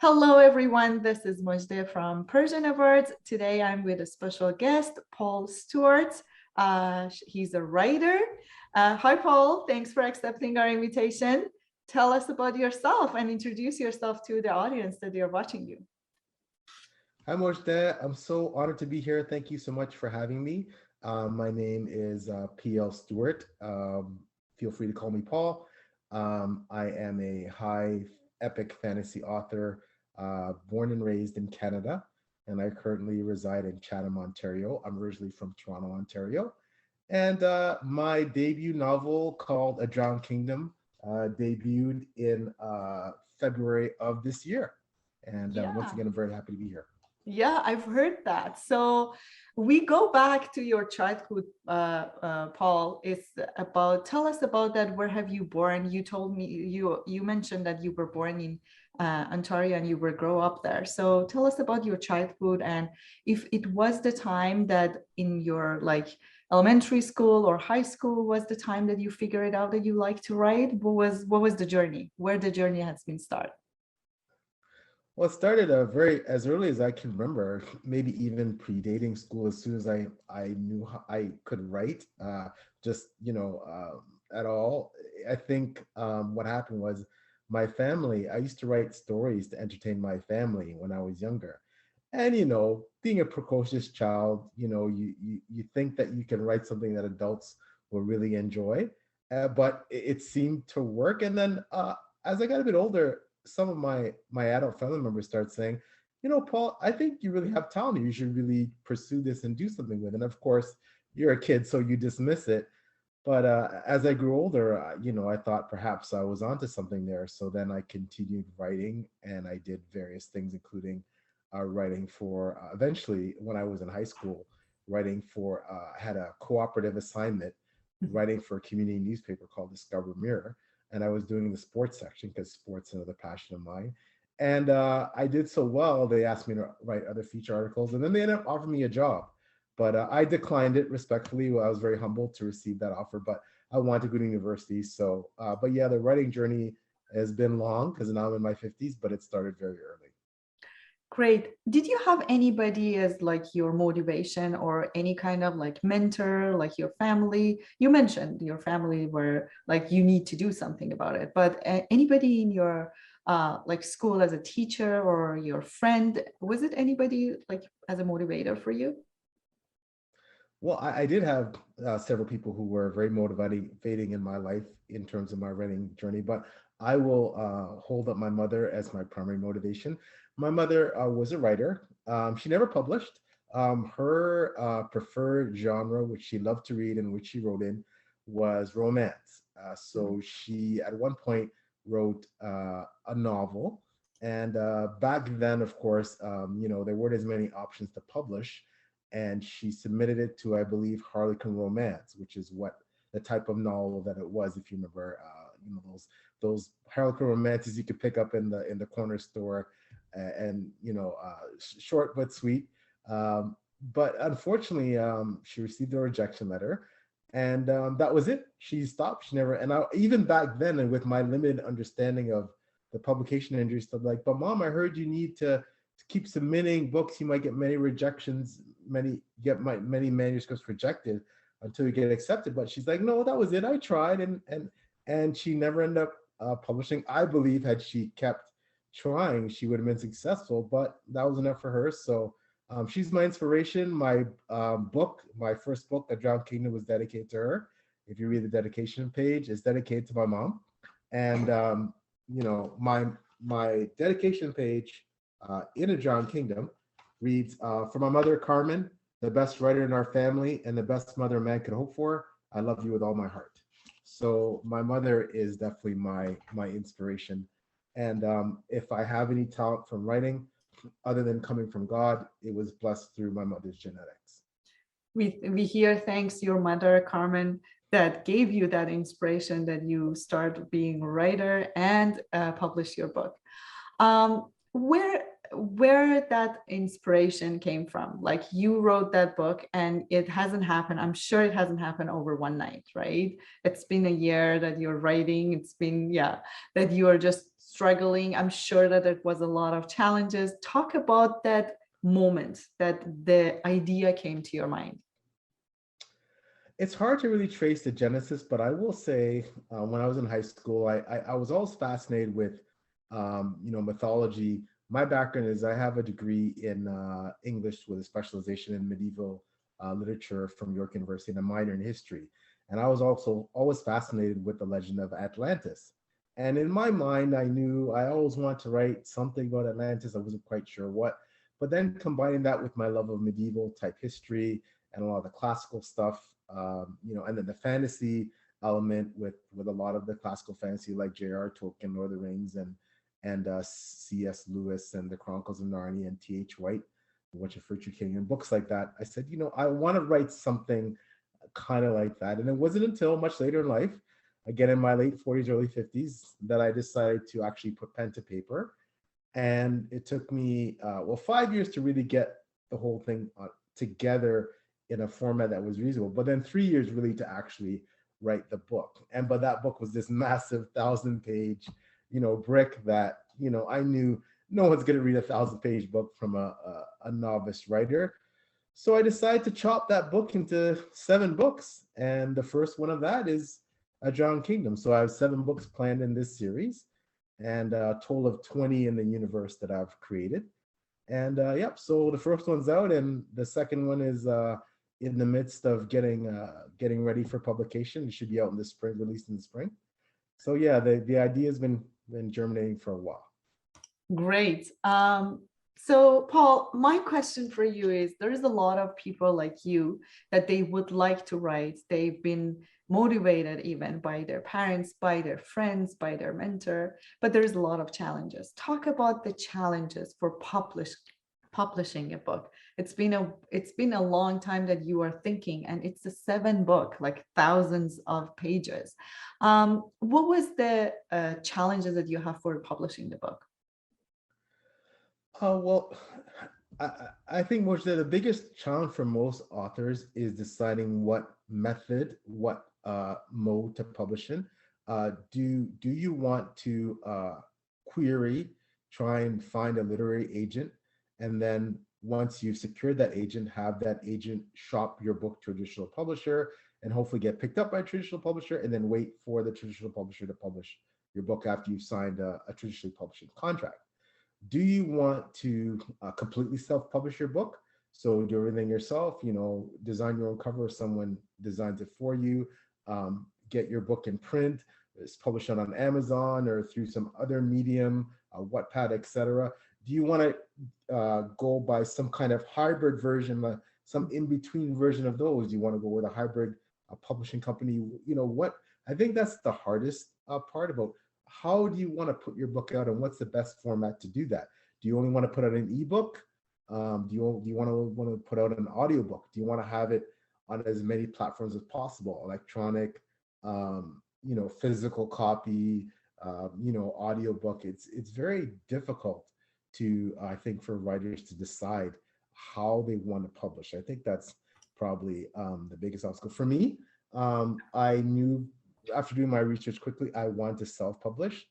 Hello, everyone. This is Mojdeh from Persian Awards. Today, I'm with a special guest, Paul Stuart. He's a writer. Hi, Paul. Thanks for accepting our invitation. Tell us about yourself and introduce yourself to the audience that are watching you. Hi, Mojdeh. I'm so honored to be here. Thank you so much for having me. My name is P.L. Stuart. Feel free to call me Paul. I am a high epic fantasy author, born and raised in Canada, and I currently reside in Chatham, Ontario. I'm originally from Toronto, Ontario. And my debut novel called A Drowned Kingdom debuted in February of this year. And once again, I'm very happy to be here. Yeah, I've heard that. So we go back to your childhood, Paul. Tell us about that. Where have you born? You told me, you mentioned that you were born in Ontario and you were grow up there. So tell us about your childhood and if it was the time that in your elementary school or high school was the time that you figured out that you like to write. What was the journey? Where the journey has been started? Well, it started as early as I can remember, maybe even predating school. As soon as I knew how I could write, at all. I think what happened was my family. I used to write stories to entertain my family when I was younger, and being a precocious child, you think that you can write something that adults will really enjoy, but it seemed to work. And then as I got a bit older, some of my adult family members start saying, Paul, I think you really have talent. You should really pursue this and do something with it. And of course, you're a kid, so you dismiss it. But as I grew older, I thought perhaps I was onto something there. So then I continued writing, and I did various things, including writing for, eventually, when I was in high school, writing for, had a cooperative assignment, writing for a community newspaper called Discover Mirror. And I was doing the sports section because sports is another passion of mine. And I did so well, they asked me to write other feature articles, and then they ended up offering me a job. But I declined it respectfully. I was very humbled to receive that offer, but I wanted to go to university. So, but yeah, the writing journey has been long because now I'm in my 50s, but it started very early. Great. Did you have anybody as your motivation or any kind of mentor, like your family? You mentioned your family were you need to do something about it, but anybody in your school as a teacher or your friend, was it anybody as a motivator for you? Well, I did have several people who were very motivating in my life in terms of my writing journey, but I will hold up my mother as my primary motivation. My mother was a writer. She never published. Her preferred genre, which she loved to read and which she wrote in, was romance. So she, at one point, wrote a novel. And back then, of course, there weren't as many options to publish. And she submitted it to, I believe, Harlequin Romance, which is what the type of novel that it was. If you remember, those Harlequin Romances you could pick up in the corner store, and short but sweet. But unfortunately, she received a rejection letter, and that was it. She stopped. She never. And even back then, and with my limited understanding of the publication industry, I'm like, but Mom, I heard you need to keep submitting books. You might get many rejections, many manuscripts rejected until you get accepted. But she's like, no, that was it. I tried, and she never ended up publishing. I believe had she kept trying, she would have been successful, but that was enough for her. So she's my inspiration. My my first book, A Drowned Kingdom, was dedicated to her. If you read the dedication page, it's dedicated to my mom. And my dedication page in A Drowned Kingdom reads, for my mother, Carmen, the best writer in our family and the best mother a man could hope for, I love you with all my heart. So my mother is definitely my inspiration. And if I have any talent from writing, other than coming from God, it was blessed through my mother's genetics. We hear thanks your mother, Carmen, that gave you that inspiration that you start being a writer and publish your book. where that inspiration came from. Like you wrote that book and it hasn't happened. I'm sure it hasn't happened over one night, right? It's been a year that you're writing. It's been, that you are just struggling. I'm sure that it was a lot of challenges. Talk about that moment that the idea came to your mind. It's hard to really trace the genesis, but I will say when I was in high school, I was always fascinated with, mythology. My background is I have a degree in English with a specialization in medieval literature from York University and a minor in history. And I was also always fascinated with the legend of Atlantis. And in my mind, I knew I always wanted to write something about Atlantis. I wasn't quite sure what, but then combining that with my love of medieval type history and a lot of the classical stuff, and then the fantasy element with a lot of the classical fantasy like J.R. Tolkien, Lord of the Rings, and C.S. Lewis and the Chronicles of Narnia and T.H. White, The Witch of Virtue King, and books like that. I said, I want to write something kind of like that. And it wasn't until much later in life, again in my late 40s, early 50s, that I decided to actually put pen to paper. And it took me, 5 years to really get the whole thing together in a format that was reasonable, but then 3 years really to actually write the book. But that book was this massive 1,000-page, brick that, I knew no one's going to read a 1,000-page book from a novice writer. So I decided to chop that book into 7 books. And the first one of that is A Drowned Kingdom. So I have 7 books planned in this series and a total of 20 in the universe that I've created. And so the first one's out and the second one is in the midst of getting ready for publication. It should be out in the spring, released in the spring. So the idea has been germinating for a while. Great. So Paul, my question for you is, there's a lot of people like you that they would like to write. They've been motivated even by their parents, by their friends, by their mentor, but there's a lot of challenges. Talk about the challenges for publishing a book. It's been a long time that you are thinking, and it's a 7 book, like thousands of pages. What was the challenges that you have for publishing the book? I think Mojdeh, the biggest challenge for most authors is deciding what method, what mode to publish in. Do you want to query, try and find a literary agent, and then once you've secured that agent, have that agent shop your book to a traditional publisher and hopefully get picked up by a traditional publisher, and then wait for the traditional publisher to publish your book after you've signed a traditionally publishing contract? Do you want to completely self-publish your book? So do everything yourself, design your own cover, someone designs it for you, get your book in print, publish it on Amazon or through some other medium, Wattpad, etc. Do you want to go by some kind of hybrid version, some in-between version of those? Do you want to go with a hybrid publishing company? What I think that's the hardest part about how do you want to put your book out, and what's the best format to do that? Do you only want to put out an ebook? Do you want to put out an audiobook? Do you want to have it on as many platforms as possible, electronic, physical copy, audiobook? It's very difficult to, I think, for writers to decide how they want to publish. I think that's probably the biggest obstacle for me. I knew after doing my research quickly, I wanted to self-publish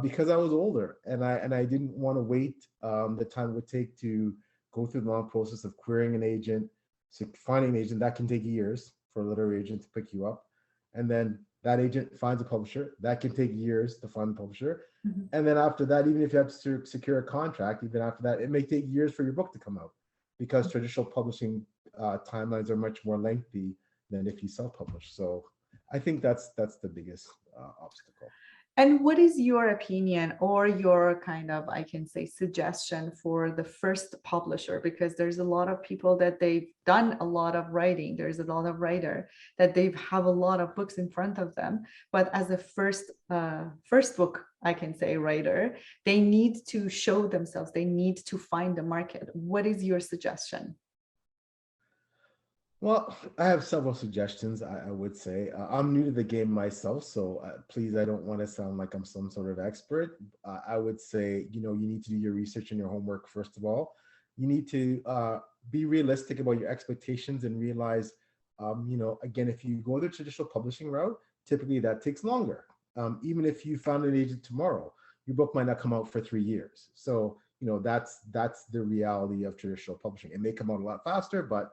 because I was older and I didn't want to wait the time it would take to go through the long process of querying an agent. So finding an agent, that can take years for a literary agent to pick you up. And then that agent finds a publisher. That can take years to find a publisher. Mm-hmm. And then after that, even if you have to secure a contract, even after that, it may take years for your book to come out because traditional publishing timelines are much more lengthy than if you self-publish. So I think that's the biggest obstacle. And what is your opinion or your kind of, I can say, suggestion for the first publisher? Because there's a lot of people that they've done a lot of writing. There's a lot of writer that they have a lot of books in front of them. But as a first book, I can say, writer, they need to show themselves. They need to find the market. What is your suggestion? Well, I have several suggestions, I would say. I'm new to the game myself, so please, I don't want to sound like I'm some sort of expert. I would say, you need to do your research and your homework first of all. You need to be realistic about your expectations and realize, again, if you go the traditional publishing route, typically that takes longer. Even if you found an agent tomorrow, your book might not come out for 3 years. So, that's the reality of traditional publishing. It may come out a lot faster, but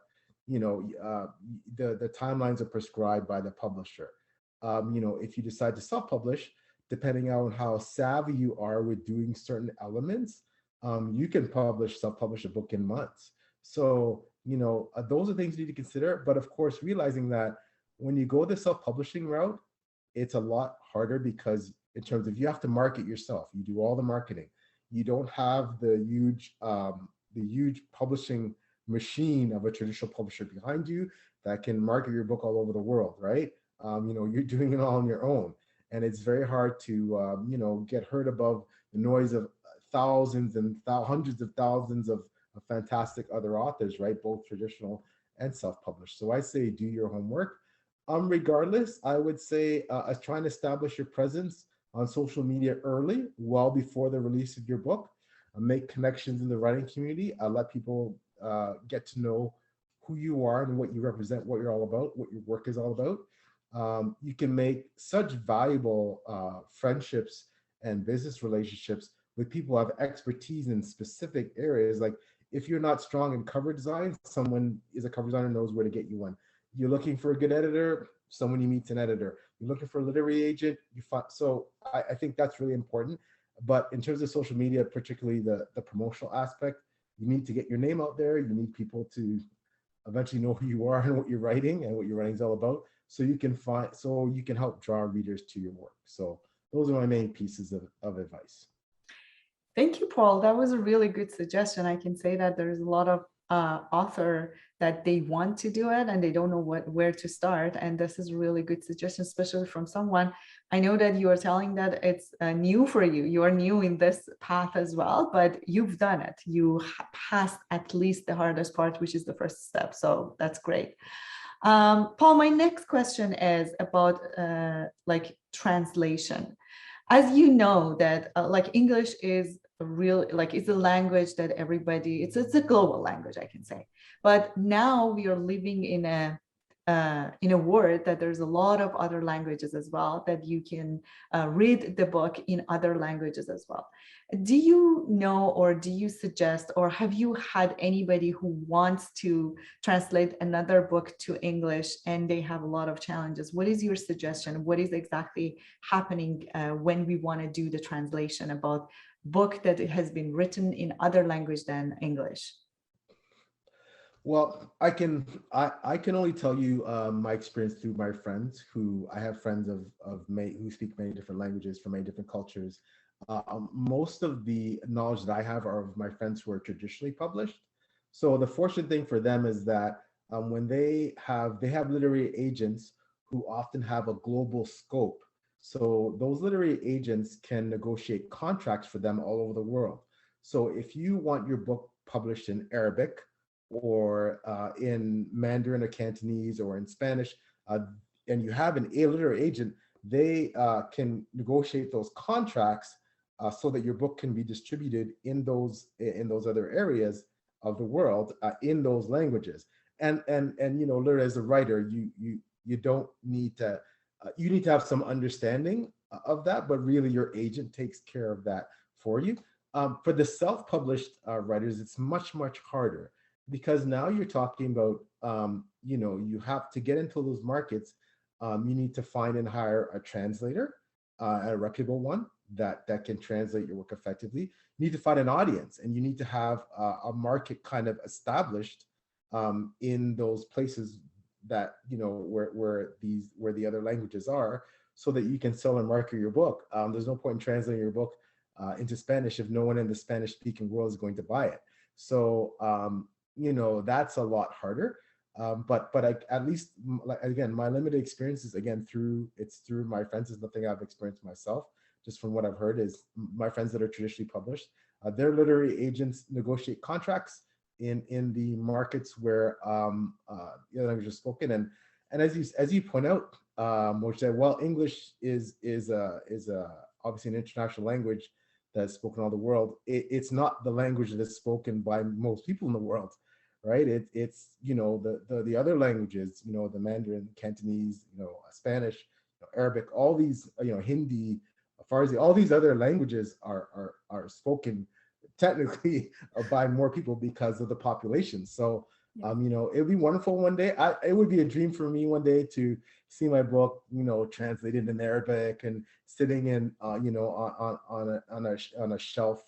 the timelines are prescribed by the publisher. If you decide to self-publish, depending on how savvy you are with doing certain elements, you can self-publish a book in months. So, those are things you need to consider. But of course, realizing that when you go the self-publishing route, it's a lot harder because in terms of you have to market yourself, you do all the marketing. You don't have the huge publishing machine of a traditional publisher behind you that can market your book all over the world, right? You're doing it all on your own, and it's very hard to get heard above the noise of thousands and hundreds of thousands of fantastic other authors, right? Both traditional and self-published. So I say do your homework. Regardless, I would say try and establish your presence on social media early, well before the release of your book. Make connections in the writing community. Let people get to know who you are and what you represent, what you're all about, what your work is all about. You can make such valuable friendships and business relationships with people who have expertise in specific areas. Like if you're not strong in cover design, someone is a cover designer, knows where to get you one. You're looking for a good editor, someone you meet's an editor. You're looking for a literary agent, you find. So I think that's really important. But in terms of social media, particularly the promotional aspect, you need to get your name out there. You need people to eventually know who you are and what you're writing and what your writing is all about. So you can help draw readers to your work. So those are my main pieces of advice. Thank you, Paul. That was a really good suggestion. I can say that there's a lot of author that they want to do it and they don't know where to start. And this is a really good suggestion, especially from someone. I know that you are telling that it's new for you. You are new in this path as well, but you've done it. You passed at least the hardest part, which is the first step. So that's great. Paul, my next question is about translation. As you know that English is it's a language that everybody, it's a global language, I can say. But now we are living in a world that there's a lot of other languages as well, that you can read the book in other languages as well. Do you know, or do you suggest, or have you had anybody who wants to translate another book to English and they have a lot of challenges? What is your suggestion? What is exactly happening when we want to do the translation about book that has been written in other language than English? Well, I can only tell you my experience through my friends. I have friends who speak many different languages from many different cultures. Most of the knowledge that I have are of my friends who are traditionally published. So the fortunate thing for them is that when they have literary agents who often have a global scope. So those literary agents can negotiate contracts for them all over the world. So if you want your book published in Arabic or in Mandarin or Cantonese or in Spanish, and you have a literary agent, they can negotiate those contracts so that your book can be distributed in those other areas of the world in those languages. And literally as a writer, you don't need to. You need to have some understanding of that, but really your agent takes care of that for you. For the self-published writers, it's much, much harder because now you're talking about, you have to get into those markets. You need to find and hire a translator, a reputable one that can translate your work effectively. You need to find an audience, and you need to have a market kind of established in those places that where the other languages are, so that you can sell and market your book. There's no point in translating your book into Spanish if no one in the Spanish speaking world is going to buy it. So that's a lot harder. But at least again, my limited experience is through my friends. Is nothing I've experienced myself. Just from what I've heard is my friends that are traditionally published, their literary agents negotiate contracts. in the markets where the other languages are spoken. And as you point out, Mojdeh, while English is obviously an international language that's spoken all the world, it's not the language that is spoken by most people in the world, right? It's the other languages, the Mandarin, Cantonese, Spanish, Arabic, all these, Hindi, Farsi, all these other languages are spoken technically by more people because of the population. So it'd be wonderful one day. It would be a dream for me one day to see my book, translated in Arabic and sitting in, on a shelf,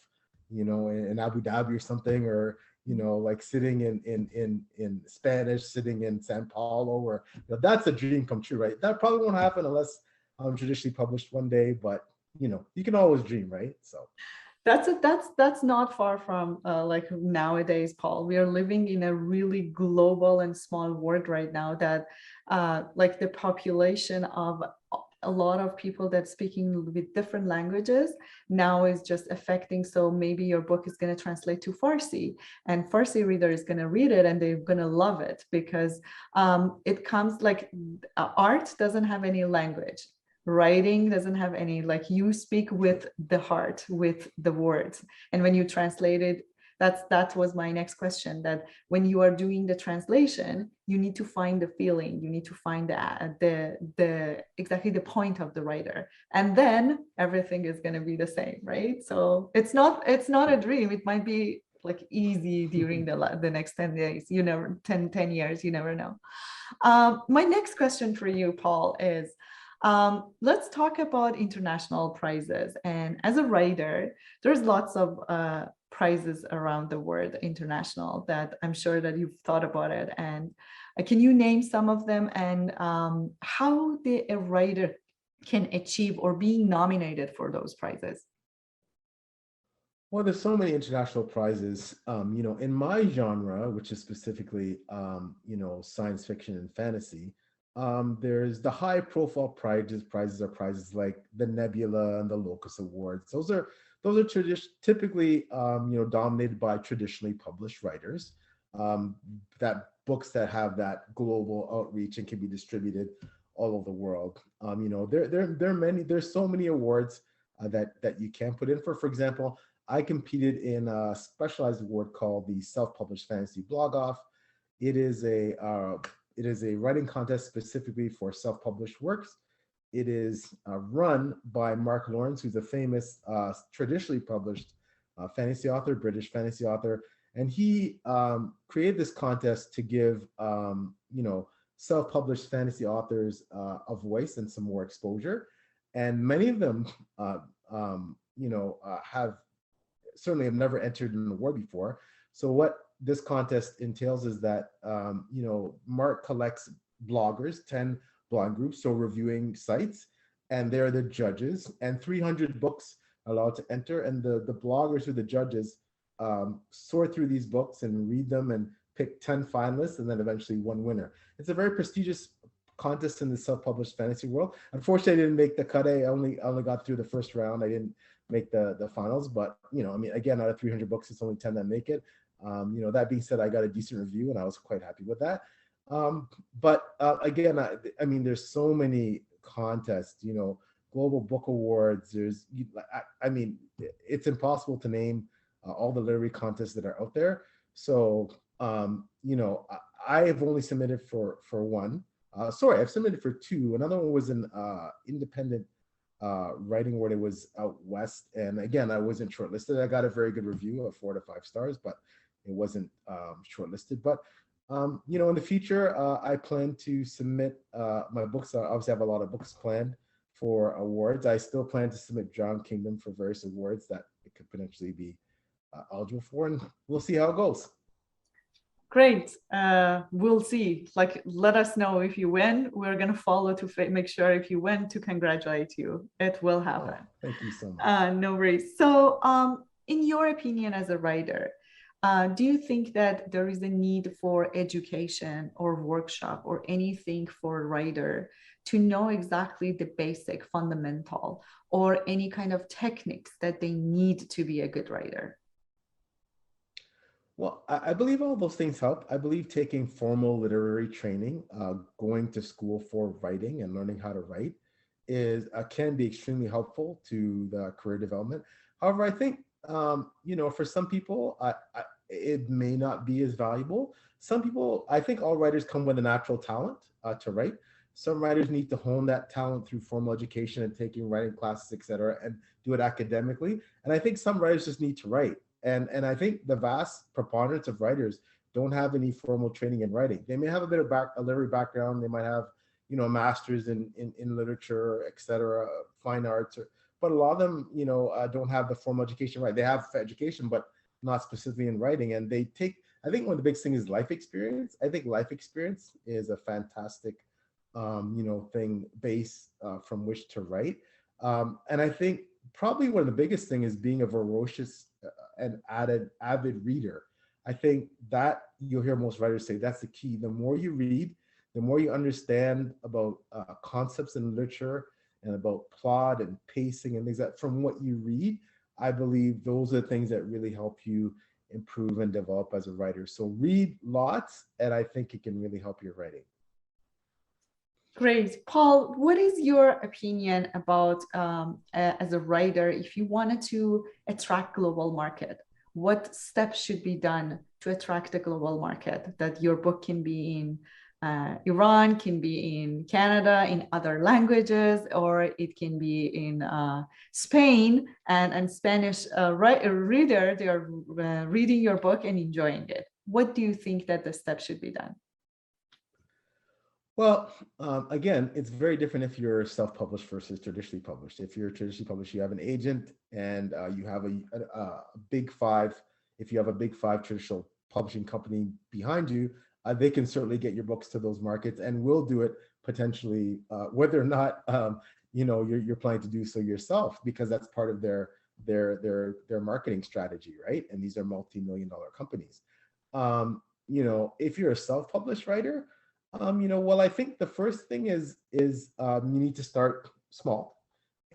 in Abu Dhabi or something, or like sitting in Spanish, sitting in Sao Paulo, or that's a dream come true, right? That probably won't happen unless I'm traditionally published one day, but you can always dream, right? So. That's not far from like nowadays, Paul. We are living in a really global and small world right now that like the population of a lot of people that speaking with different languages now is just affecting. So maybe your book is going to translate to Farsi, and Farsi reader is going to read it and they're going to love it, because it comes like art doesn't have any language. Writing doesn't have any, like, you speak with the heart, with the words. And when you translate it, that was my next question, that when you are doing the translation, you need to find the feeling, you need to find the exactly the point of the writer, and then everything is going to be the same, right? So it's not a dream. It might be like easy during the next 10 days, 10 years, you never know. My next question for you, Paul, is let's talk about international prizes. And as a writer, there's lots of prizes around the world, international, that I'm sure that you've thought about it. And can you name some of them, and how a writer can achieve or being nominated for those prizes? Well, there's so many international prizes. In my genre, which is specifically, science fiction and fantasy, there's the high profile prizes are prizes like the Nebula and the Locus Awards. Those are typically dominated by traditionally published writers, that books that have that global outreach and can be distributed all over the world. There's so many awards that you can put in for. For example, I competed in a specialized award called the Self-Published Fantasy Blog Off. It is a writing contest specifically for self-published works. It is run by Mark Lawrence, who's a famous traditionally published fantasy author, British fantasy author. And he created this contest to give self-published fantasy authors a voice and some more exposure. And many of them have never entered an award before. So what this contest entails is that Mark collects bloggers, 10 blog groups, so reviewing sites, and they're the judges, and 300 books are allowed to enter, and the bloggers who are the judges sort through these books and read them and pick 10 finalists, and then eventually one winner. It's a very prestigious contest in the self-published fantasy world. Unfortunately, I didn't make the cut. I only got through the first round. I didn't make the finals, but again, out of 300 books, it's only 10 that make it. That being said, I got a decent review and I was quite happy with that. But again, there's so many contests, global book awards. It's impossible to name all the literary contests that are out there. So, I have only submitted for one. I've submitted for two. Another one was an independent writing award. It was out west. And again, I wasn't shortlisted. I got a very good review of 4 to 5 stars, but it wasn't shortlisted. But in the future, I plan to submit my books. I obviously have a lot of books planned for awards. I still plan to submit John Kingdom for various awards that it could potentially be eligible for, and we'll see how it goes. Great. We'll see. Like, let us know if you win. We're going to follow to make sure if you win to congratulate you. It will happen. Oh, thank you so much. No worries. So in your opinion as a writer, do you think that there is a need for education or workshop or anything for a writer to know exactly the basic fundamental or any kind of techniques that they need to be a good writer? Well, I believe all those things help. I believe taking formal literary training, going to school for writing and learning how to write is can be extremely helpful to the career development. However, I think for some people, it may not be as valuable. Some people, I think all writers come with a natural talent to write. Some writers need to hone that talent through formal education and taking writing classes, etc., and do it academically. And I think some writers just need to write. And I think the vast preponderance of writers don't have any formal training in writing. They may have a bit of a literary background. They might have, a master's in literature, et cetera, fine arts, but a lot of them, don't have the formal education, right? They have education, but not specifically in writing. And I think one of the biggest things is life experience. I think life experience is a fantastic, base from which to write. And I think probably one of the biggest thing is being a voracious and avid reader. I think that you'll hear most writers say that's the key. The more you read, the more you understand about concepts in literature and about plot and pacing and things that from what you read, I believe those are the things that really help you improve and develop as a writer. So read lots, and I think it can really help your writing. Great. Paul, what is your opinion about, as a writer, if you wanted to attract global market, what steps should be done to attract a global market, that your book can be in Iran, can be in Canada, in other languages, or it can be in Spain, and Spanish reader, they are reading your book and enjoying it. What do you think that the steps should be done? Well, again, it's very different if you're self-published versus traditionally published. If you're traditionally published, you have an agent and you have a big five. If you have a big five traditional publishing company behind you, they can certainly get your books to those markets and will do it potentially, whether or not you're planning to do so yourself, because that's part of their marketing strategy, right? And these are multi-million-dollar companies. If you're a self-published writer, well, I think the first thing is you need to start small,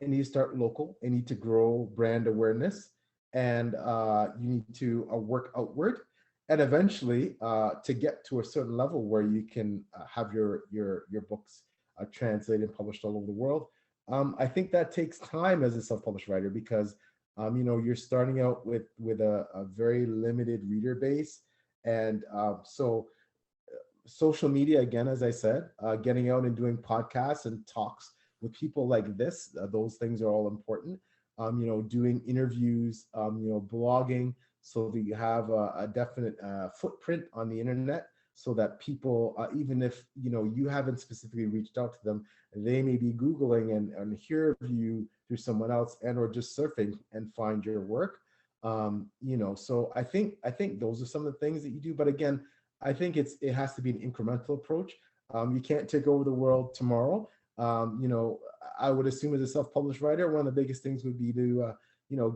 and you need to start local, and you need to grow brand awareness, and you need to work outward, and eventually to get to a certain level where you can have your books translated and published all over the world. I think that takes time as a self-published writer because you're starting out with a very limited reader base, and so social media, again, as I said, getting out and doing podcasts and talks with people like this, those things are all important. Doing interviews, blogging, so that you have a definite footprint on the internet, so that people, even if you haven't specifically reached out to them, they may be Googling and hear of you through someone else, and or just surfing and find your work. So I think those are some of the things that you do. But again, I think it has to be an incremental approach. You can't take over the world tomorrow. I would assume as a self-published writer, one of the biggest things would be to,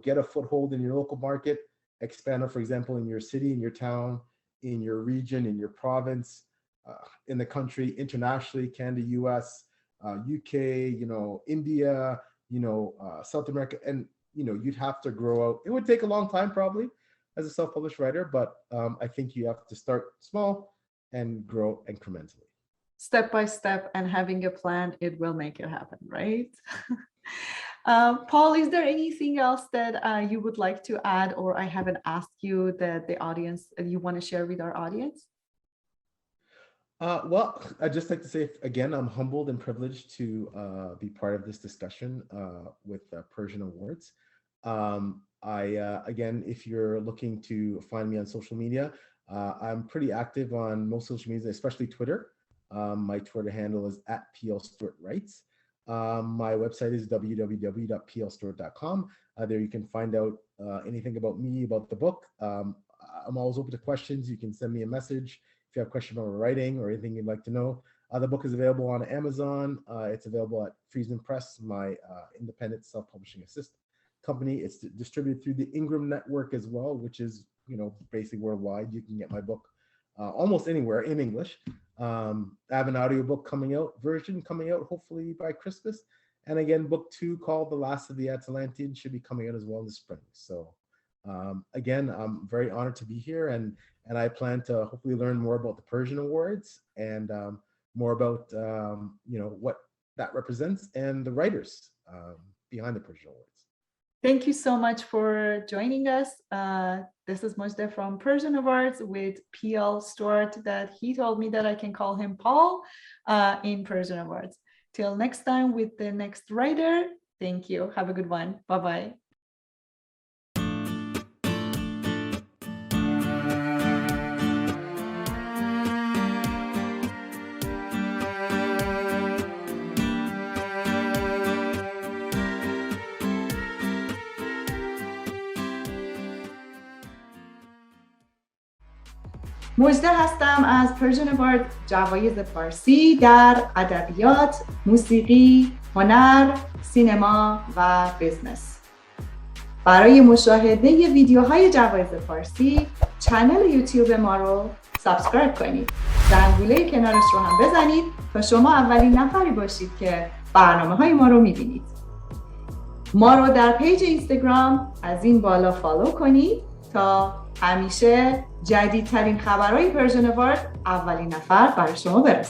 get a foothold in your local market, expand it, for example, in your city, in your town, in your region, in your province, in the country, internationally, Canada, US, UK, India, South America, and, you'd have to grow out. It would take a long time probably as a self-published writer, but I think you have to start small and grow incrementally. Step by step, and having a plan, it will make it happen, right? Paul, is there anything else that you would like to add, or I haven't asked you, that the audience, you want to share with our audience? Well, I'd just like to say, again, I'm humbled and privileged to be part of this discussion with Persian Awards. Again, if you're looking to find me on social media, I'm pretty active on most social media, especially Twitter. My Twitter handle is @plstuartwrites. My website is www.plstuart.com. There you can find out anything about me, about the book. I'm always open to questions. You can send me a message if you have a question about writing or anything you'd like to know. The book is available on Amazon. It's available at Friesman Press, my independent self-publishing company. It's distributed through the Ingram Network as well, which is basically worldwide. You can get my book almost anywhere in English. I have an audiobook version coming out hopefully by Christmas. And again, book 2 called The Last of the Atalanteans should be coming out as well in the spring. So Again, I'm very honored to be here, and I plan to hopefully learn more about the Persian Awards and more about what that represents and the writers behind the Persian Awards. Thank you so much for joining us. This is Mojdeh from Persian Awards with PL Stuart, that he told me that I can call him Paul in Persian Awards. Till next time with the next writer. Thank you. Have a good one. Bye-bye. مژده هستم از پرژن اوارد، جوایز فارسی در ادبیات، موسیقی، هنر، سینما و بزنس. برای مشاهده ویدیوهای جوایز فارسی، کانال یوتیوب ما رو سابسکرایب کنید. زنگوله کنارش رو هم بزنید تا شما اولین نفری باشید که برنامه‌های ما رو می‌بینید. ما رو در پیج اینستاگرام از این بالا فالو کنید تا همیشه جدیدترین خبرهای پرژن اوارد اولین نفر برای شما برسه.